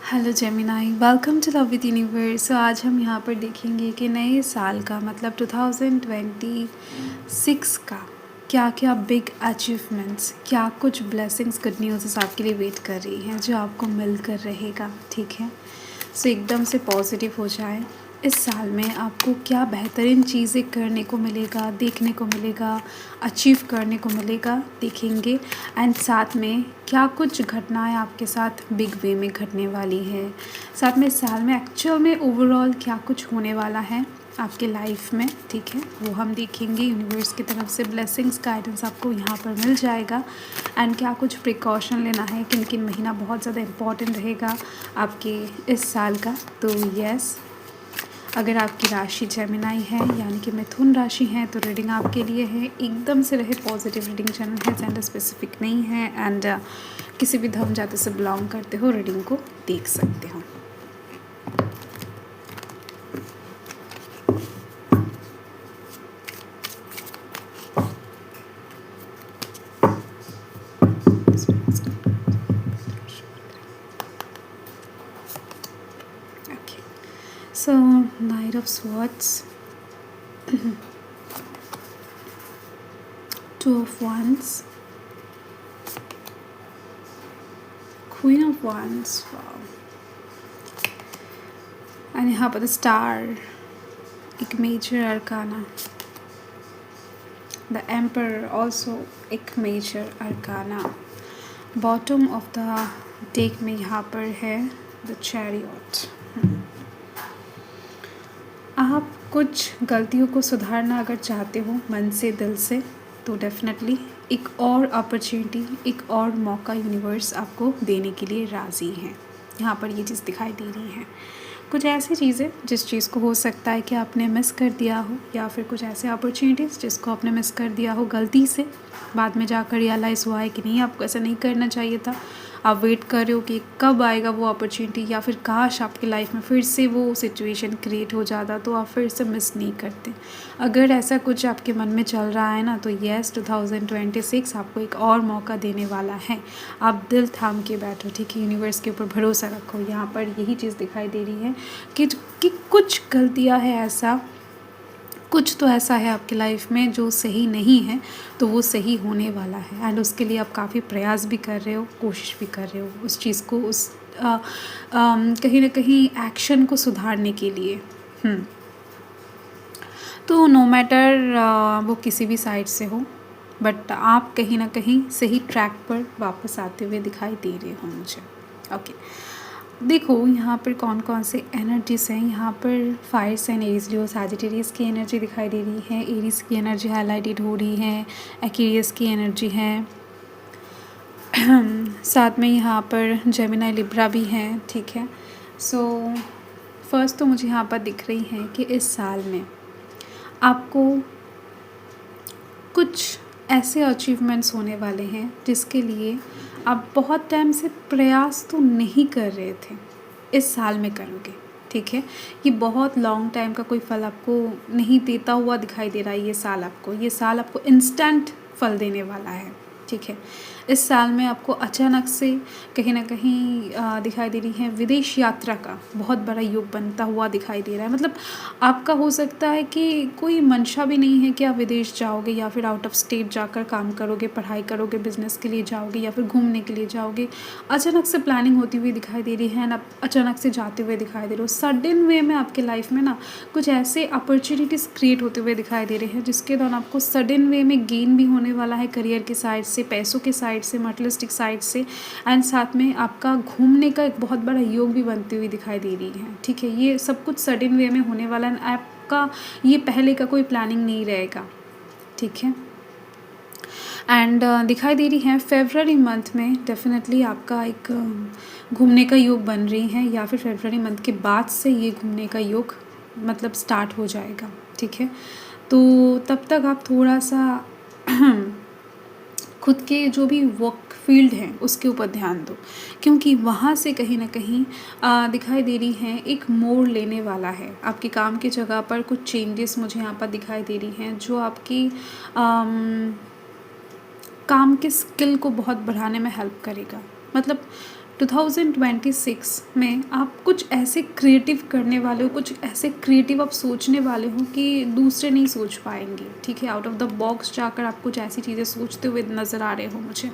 Hello Gemini, welcome to love with universe. So आज हम यहाँ पर देखेंगे कि नए साल का मतलब 2026 का क्या क्या बिग अचीवमेंट्स, क्या कुछ ब्लेसिंग्स, गुड न्यूज़ आपके लिए वेट कर रही हैं जो आपको मिल कर रहेगा। ठीक है, सो एकदम से पॉजिटिव हो जाए। इस साल में आपको क्या बेहतरीन चीज़ें करने को मिलेगा, देखने को मिलेगा, अचीव करने को मिलेगा, देखेंगे। एंड साथ में क्या कुछ घटनाएं आपके साथ बिग वे में घटने वाली है। साथ में इस साल में एक्चुअल में ओवरऑल क्या कुछ होने वाला है आपके लाइफ में। ठीक है, वो हम देखेंगे। यूनिवर्स की तरफ से ब्लेसिंग्स, गाइडेंस आपको यहाँ पर मिल जाएगा। एंड क्या कुछ प्रिकॉशन लेना है, किन किन महीना बहुत ज़्यादा इम्पॉर्टेंट रहेगा आपके इस साल का। तो यस, अगर आपकी राशि जेमिनाई है यानी कि मिथुन राशि है तो रीडिंग आपके लिए है। एकदम से रहे पॉजिटिव, रीडिंग चैनल है, जेंडर स्पेसिफिक नहीं है। एंड किसी भी धर्म जाति से बिलोंग करते हो रीडिंग को देख सकते हो। Okay, so Knight of Swords, Two of Wands, Queen of Wands, wow. And यहाँ पर स्टार, एक major arcana, the emperor also एक major arcana. Bottom of the deck में यहाँ पर है द चैरियट। आप कुछ गलतियों को सुधारना अगर चाहते हो मन से, दिल से, तो डेफिनेटली एक और अपॉर्चुनिटी, एक और मौका यूनिवर्स आपको देने के लिए राज़ी है। यहाँ पर ये चीज़ दिखाई दे रही है। कुछ ऐसी चीज़ें जिस चीज़ को हो सकता है कि आपने मिस कर दिया हो, या फिर कुछ ऐसे अपॉर्चुनिटीज़ जिसको आपने मिस कर दिया हो गलती से, बाद में जाकर रियलाइज़ हुआ है कि नहीं, आपको ऐसा नहीं करना चाहिए था। आप वेट कर रहे हो कि कब आएगा वो अपॉर्चुनिटी, या फिर काश आपकी लाइफ में फिर से वो सिचुएशन क्रिएट हो जाता तो आप फिर से मिस नहीं करते। अगर ऐसा कुछ आपके मन में चल रहा है ना, तो येस, 2026 आपको एक और मौका देने वाला है। आप दिल थाम के बैठो, ठीक है, यूनिवर्स के ऊपर भरोसा रखो। यहाँ पर यही चीज़ दिखाई दे रही है कि कुछ गलतियाँ है, ऐसा कुछ तो ऐसा है आपकी लाइफ में जो सही नहीं है, तो वो सही होने वाला है। एंड उसके लिए आप काफ़ी प्रयास भी कर रहे हो, कोशिश भी कर रहे हो उस चीज़ को, उस कहीं ना कहीं एक्शन को सुधारने के लिए। तो नो मैटर वो किसी भी साइड से हो, बट आप कहीं ना कहीं सही ट्रैक पर वापस आते हुए दिखाई दे रहे हो मुझे। ओके, देखो यहाँ पर कौन कौन से एनर्जीज हैं। यहाँ पर फायर साइन एरीज, लियो, सैजिटेरियस की एनर्जी दिखाई दे रही है, एरीज की एनर्जी हाईलाइटेड हो रही है, एक्वेरियस की एनर्जी है, साथ में यहाँ पर जेमिनी, लिब्रा भी हैं। ठीक है, सो फर्स्ट तो मुझे यहाँ पर दिख रही है कि इस साल में आपको कुछ ऐसे अचीवमेंट्स होने वाले हैं जिसके लिए आप बहुत टाइम से प्रयास तो नहीं कर रहे थे, इस साल में करोगे। ठीक है, ये बहुत लॉन्ग टाइम का कोई फल आपको नहीं देता हुआ दिखाई दे रहा है। ये साल आपको इंस्टेंट फल देने वाला है। ठीक है, इस साल में आपको अचानक से कहीं ना कहीं दिखाई दे रही है विदेश यात्रा का बहुत बड़ा योग बनता हुआ दिखाई दे रहा है। मतलब आपका हो सकता है कि कोई मंशा भी नहीं है कि आप विदेश जाओगे या फिर आउट ऑफ स्टेट जाकर काम करोगे, पढ़ाई करोगे, बिजनेस के लिए जाओगे या फिर घूमने के लिए जाओगे। अचानक से प्लानिंग होती हुई दिखाई दे रही है एंड आप अचानक से जाते हुए दिखाई दे रहे हो। सडन वे में आपके लाइफ में ना कुछ ऐसे अपॉर्चुनिटीज़ क्रिएट होते हुए दिखाई दे रहे हैं जिसके दौरान आपको सडन वे में गेन भी होने वाला है, करियर के साइड से, पैसों के साइड से, मटेरियलिस्टिक साइड से। एंड साथ में आपका घूमने का एक बहुत बड़ा योग भी बनती हुई दिखाई दे रही है। ठीक है, ये सब कुछ सडन वे में होने वाला है, आपका ये पहले का कोई प्लानिंग नहीं रहेगा। ठीक है, एंड दिखाई दे रही है फरवरी मंथ में डेफिनेटली आपका एक घूमने का योग बन रही है, या फिर फरवरी मंथ के बाद से ये घूमने का योग मतलब स्टार्ट हो जाएगा। ठीक है, तो तब तक आप थोड़ा सा खुद के जो भी वर्क फील्ड है उसके ऊपर ध्यान दो, क्योंकि वहाँ से कहीं ना कहीं दिखाई दे रही है एक मोड़ लेने वाला है। आपके काम की जगह पर कुछ चेंजेस मुझे यहाँ पर दिखाई दे रही हैं जो आपकी काम के स्किल को बहुत बढ़ाने में हेल्प करेगा। मतलब 2026 में आप कुछ ऐसे क्रिएटिव करने वाले हो, कुछ ऐसे क्रिएटिव आप सोचने वाले हो कि दूसरे नहीं सोच पाएंगे, ठीक है। आउट ऑफ द बॉक्स जाकर आप कुछ ऐसी चीज़ें सोचते हुए नज़र आ रहे हो मुझे,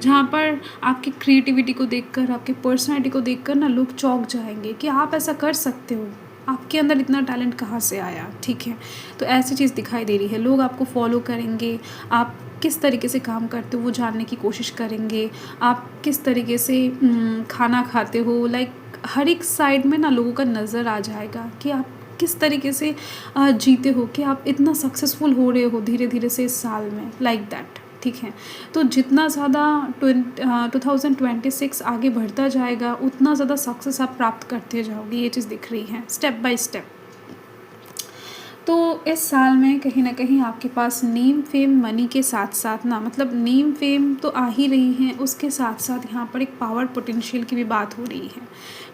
जहाँ पर आपकी क्रिएटिविटी को देखकर, आपकी पर्सनैलिटी को देखकर ना लोग चौंक जाएंगे कि आप ऐसा कर सकते हो, आपके अंदर इतना टैलेंट कहाँ से आया, ठीक है। तो ऐसी चीज़ दिखाई दे रही है। लोग आपको फॉलो करेंगे, आप किस तरीके से काम करते हो वो जानने की कोशिश करेंगे, आप किस तरीके से खाना खाते हो, लाइक हर एक साइड में ना लोगों का नज़र आ जाएगा कि आप किस तरीके से जीते हो, कि आप इतना सक्सेसफुल हो रहे हो धीरे धीरे से इस साल में, लाइक दैट, ठीक है। तो जितना ज़्यादा 2026 आगे बढ़ता जाएगा उतना ज़्यादा सक्सेस आप प्राप्त करते जाओगे, ये चीज़ दिख रही है स्टेप बाय स्टेप। तो इस साल में कहीं ना कहीं आपके पास नेम फेम मनी के साथ साथ ना, मतलब नेम फेम तो आ ही रही हैं, उसके साथ साथ यहाँ पर एक पावर पोटेंशियल की भी बात हो रही है।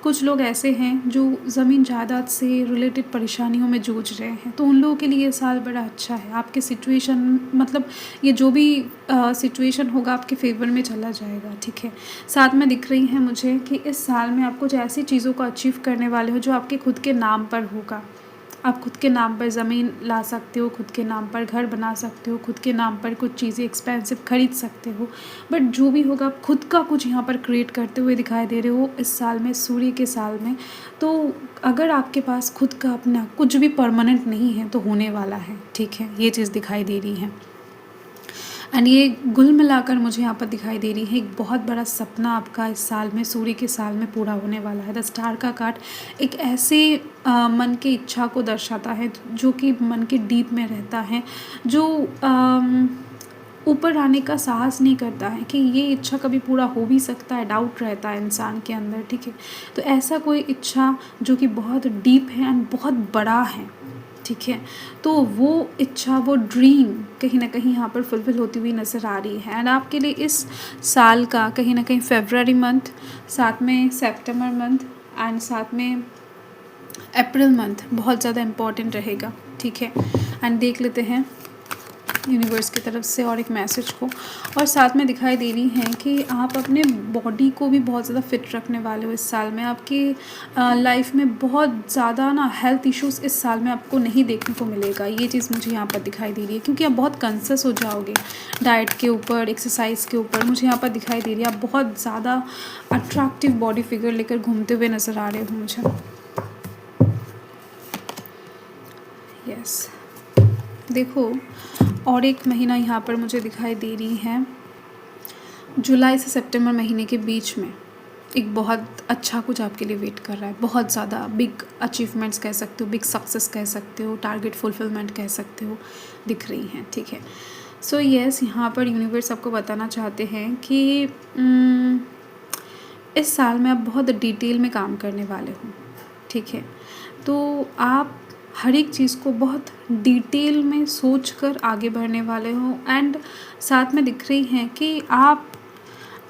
कुछ लोग ऐसे हैं जो ज़मीन जायदाद से रिलेटेड परेशानियों में जूझ रहे हैं, तो उन लोगों के लिए ये साल बड़ा अच्छा है। आपके सिचुएशन, मतलब ये जो भी सिचुएशन होगा आपके फेवर में चला जाएगा, ठीक है। साथ में दिख रही है मुझे कि इस साल में आप कुछ ऐसी चीज़ों को अचीव करने वाले हो जो आपके खुद के नाम पर होगा। आप खुद के नाम पर ज़मीन ला सकते हो, खुद के नाम पर घर बना सकते हो, खुद के नाम पर कुछ चीज़ें एक्सपेंसिव खरीद सकते हो, बट जो भी होगा आप खुद का कुछ यहाँ पर क्रिएट करते हुए दिखाई दे रहे हो इस साल में, सूर्य के साल में। तो अगर आपके पास खुद का अपना कुछ भी परमानेंट नहीं है तो होने वाला है, ठीक है, ये चीज़ दिखाई दे रही है। एंड ये कुल मिलाकर मुझे यहाँ पर दिखाई दे रही है एक बहुत बड़ा सपना आपका इस साल में, सूर्य के साल में पूरा होने वाला है। द स्टार का कार्ड एक ऐसे मन की इच्छा को दर्शाता है जो कि मन के डीप में रहता है, जो ऊपर आने का साहस नहीं करता है कि ये इच्छा कभी पूरा हो भी सकता है, डाउट रहता है इंसान के अंदर, ठीक है। तो ऐसा कोई इच्छा जो कि बहुत डीप है एंड बहुत बड़ा है, ठीक है, तो वो इच्छा, वो ड्रीम कहीं ना कहीं यहाँ पर फुलफिल होती हुई नज़र आ रही है। एंड आपके लिए इस साल का कहीं ना कहीं फरवरी मंथ, साथ में सितंबर मंथ एंड साथ में अप्रैल मंथ बहुत ज़्यादा इम्पॉर्टेंट रहेगा, ठीक है। एंड देख लेते हैं यूनिवर्स की तरफ से और एक मैसेज को, और साथ में दिखाई दे रही हैं कि आप अपने बॉडी को भी बहुत ज़्यादा फिट रखने वाले हो इस साल में। आपकी लाइफ में बहुत ज़्यादा ना हेल्थ इश्यूज़ इस साल में आपको नहीं देखने को मिलेगा, ये चीज़ मुझे यहाँ पर दिखाई दे रही है, क्योंकि आप बहुत कॉन्शियस हो जाओगे डाइट के ऊपर, एक्सरसाइज के ऊपर। मुझे यहाँ पर दिखाई दे रही है आप बहुत ज़्यादा अट्रैक्टिव बॉडी फिगर लेकर घूमते हुए नज़र आ रहे हो मुझे। यस, देखो, और एक महीना यहाँ पर मुझे दिखाई दे रही है, जुलाई से सितंबर महीने के बीच में एक बहुत अच्छा कुछ आपके लिए वेट कर रहा है। बहुत ज़्यादा बिग अचीवमेंट्स कह सकते हो, बिग सक्सेस कह सकते हो, टारगेट फुलफिलमेंट कह सकते हो, दिख रही हैं, ठीक है। सो यस, यहाँ पर यूनिवर्स आपको बताना चाहते हैं कि इस साल में आप बहुत डिटेल में काम करने वाले हो, ठीक है। तो आप हर एक चीज़ को बहुत डिटेल में सोचकर आगे बढ़ने वाले हो। एंड साथ में दिख रही हैं कि आप,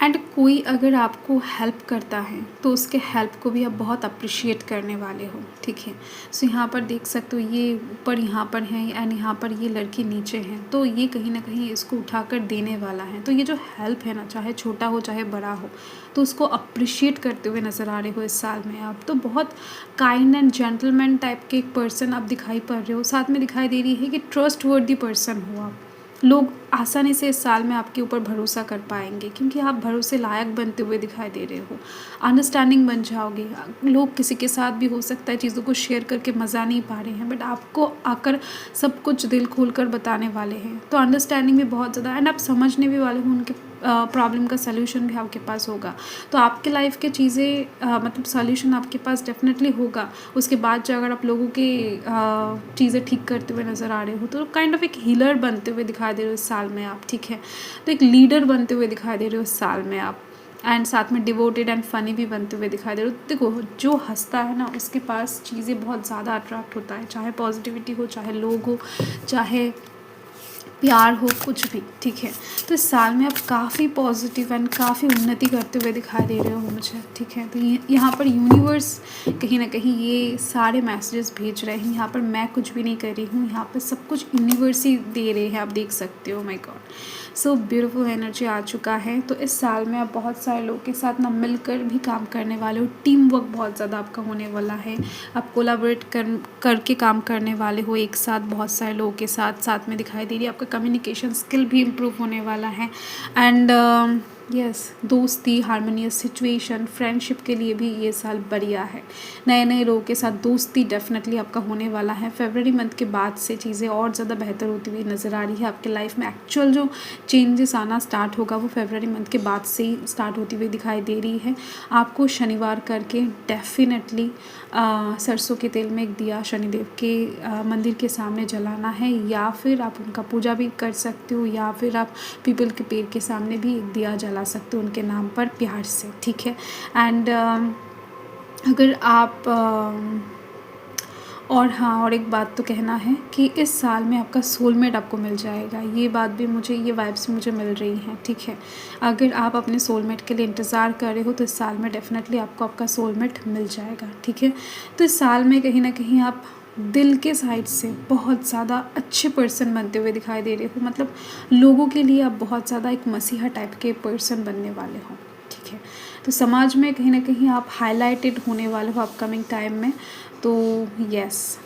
एंड कोई अगर आपको हेल्प करता है तो उसके हेल्प को भी आप बहुत अप्रिशिएट करने वाले हो, ठीक है। सो यहाँ पर देख सकते हो ये ऊपर यहाँ पर है एंड यहाँ पर ये लड़की नीचे है, तो ये कहीं ना कहीं इसको उठाकर देने वाला है। तो ये जो हेल्प है ना, चाहे छोटा हो चाहे बड़ा हो, तो उसको अप्रिशिएट करते हुए नज़र आ रहे हो इस साल में आप। तो बहुत काइंड एंड जेंटलमैन टाइप के एक पर्सन आप दिखाई पड़ रहे हो। साथ में दिखाई दे रही है कि ट्रस्ट वर्दी पर्सन हो आप। लोग आसानी से इस साल में आपके ऊपर भरोसा कर पाएंगे, क्योंकि आप भरोसे लायक बनते हुए दिखाई दे रहे हो। अंडरस्टैंडिंग बन जाओगे। लोग किसी के साथ भी हो सकता है चीज़ों को शेयर करके मज़ा नहीं पा रहे हैं, बट आपको आकर सब कुछ दिल खोल कर बताने वाले हैं। तो अंडरस्टैंडिंग भी बहुत ज़्यादा, एंड आप समझने भी वाले हो, उनके प्रॉब्लम का सल्यूशन भी आपके पास होगा। तो आपके लाइफ के चीज़ें मतलब सॉल्यूशन आपके पास डेफिनेटली होगा। उसके बाद जो अगर आप लोगों के चीज़ें ठीक करते हुए नज़र आ रहे हो, तो काइंड ऑफ एक हीलर बनते हुए दिखाई दे रहे हो इस साल में आप, ठीक है। तो एक लीडर बनते हुए दिखाई दे रहे हो इस साल में आप। एंड साथ में डिवोटेड एंड फ़नी भी बनते हुए दिखाई दे रहे हो। देखो, जो हंसता है ना उसके पास चीज़ें बहुत ज़्यादा अट्रैक्ट होता है, चाहे पॉजिटिविटी हो, चाहे लोग हो, चाहे प्यार हो, कुछ भी, ठीक है। तो इस साल में आप काफ़ी पॉजिटिव एंड काफ़ी उन्नति करते हुए दिखाई दे रहे हो मुझे, ठीक है। तो ये यहाँ पर यूनिवर्स कहीं ना कहीं ये सारे मैसेजेस भेज रहे हैं। यहाँ पर मैं कुछ भी नहीं कर रही हूँ, यहाँ पर सब कुछ यूनिवर्स ही दे रहे हैं, आप देख सकते हो। My god, so beautiful energy आ चुका है। तो इस साल में आप बहुत सारे लोगों के साथ ना मिलकर भी काम करने वाले हो, टीम वर्क बहुत ज़्यादा आपका होने वाला है। आप कोलाबरेट करके काम करने वाले हो एक साथ, बहुत सारे लोगों के साथ में दिखाई दे रही है। आपका कम्युनिकेशन स्किल भी इम्प्रूव होने वाला है। एंड यस, दोस्ती, हारमोनियस सिचुएशन, फ्रेंडशिप के लिए भी ये साल बढ़िया है। नए नए लोगों के साथ दोस्ती डेफिनेटली आपका होने वाला है। फरवरी मंथ के बाद से चीज़ें और ज़्यादा बेहतर होती हुई नज़र आ रही है आपके लाइफ में। एक्चुअल जो चेंजेस आना स्टार्ट होगा वो फरवरी मंथ के बाद से ही स्टार्ट होती हुई दिखाई दे रही है। आपको शनिवार करके डेफिनेटली सरसों के तेल में एक दिया शनिदेव के मंदिर के सामने जलाना है, या फिर आप उनका पूजा भी कर सकते हो, या फिर आप पीपल के पेड़ के सामने भी एक दिया जला सकते हो उनके नाम पर प्यार से, ठीक है। एंड अगर आप और हाँ, और एक बात तो कहना है कि इस साल में आपका सोलमेट आपको मिल जाएगा। ये बात भी मुझे, ये वाइब्स मुझे मिल रही हैं, ठीक है। अगर आप अपने सोलमेट के लिए इंतज़ार कर रहे हो तो इस साल में डेफिनेटली आपको आपका सोलमेट मिल जाएगा, ठीक है। तो इस साल में कहीं ना कहीं आप दिल के साइड से बहुत ज़्यादा अच्छे पर्सन बनते हुए दिखाई दे रहे हो। मतलब लोगों के लिए आप बहुत ज़्यादा एक मसीहा टाइप के पर्सन बनने वाले हो, ठीक है। तो समाज में कहीं ना कहीं आप हाईलाइटेड होने वाले हो अपकमिंग टाइम में। तो यस,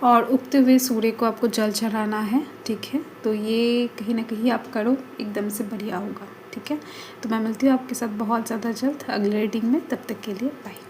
और उगते हुए सूर्य को आपको जल चढ़ाना है, ठीक है। तो ये कहीं ना कहीं आप करो, एकदम से बढ़िया होगा, ठीक है। तो मैं मिलती हूँ आपके साथ बहुत ज़्यादा जल्द अगले रीडिंग में। तब तक के लिए बाय।